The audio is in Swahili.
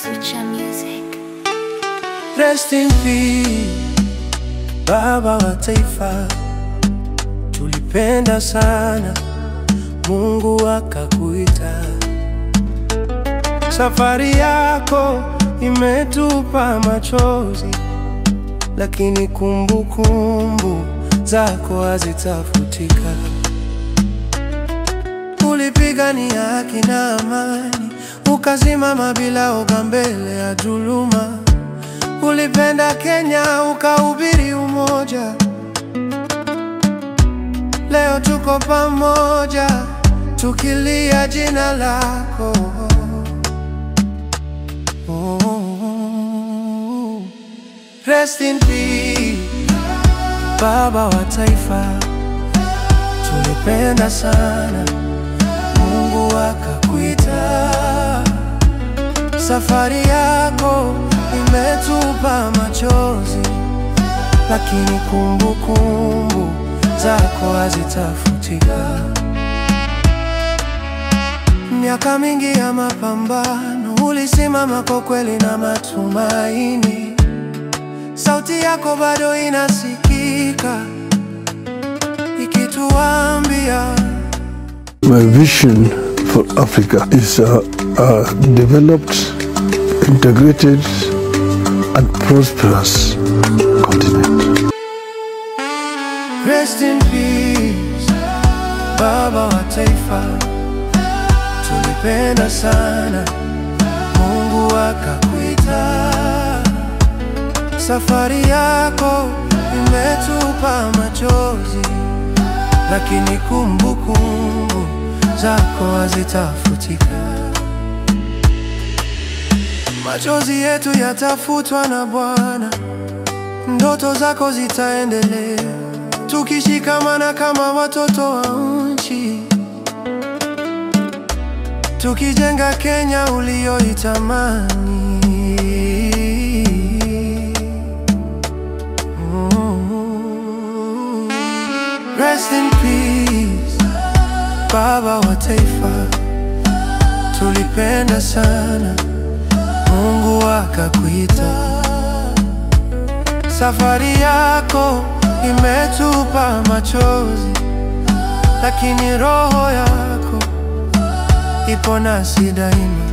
Sucha Music. Rest in peace, baba wa taifa. Tulipenda sana, Mungu akakuita. Safari yako imetupa machozi, lakini kumbukumbu zako hazitafutika. Ulipigania haki na amani, ukasimama bila oga mbele ya dhuluma. Ulipenda Kenya, ukahubiri umoja. Leo tuko pamoja, tukilia jina lako. Rest in peace, baba wa taifa. Tulipenda sana, Mungu akakuita. Safari yako imetupa machozi, lakini kumbukumbu zako hazitafutika. Miaka mingi ya mapambano, ulisimama kwa kweli na matumaini. Sauti yako bado inasikika, ikituambia my vision for Africa is a developed, integrated and prosperous continent. Rest in peace, baba wa taifa. Tulipenda sana, Mungu akakuita. Safari yako imetupa machozi, lakini kumbukumbu zako hazitafutika. Machozi yetu yatafutwa na Bwana, ndoto zako zitaendelea, tukishikamana kama watoto wa nchi, tukijenga Kenya uliyoitamani. Rest in peace, baba wa taifa. Tulipenda sana, Mungu akakuita. Safari yako imetupa machozi, lakini roho yako ipo nasi daima.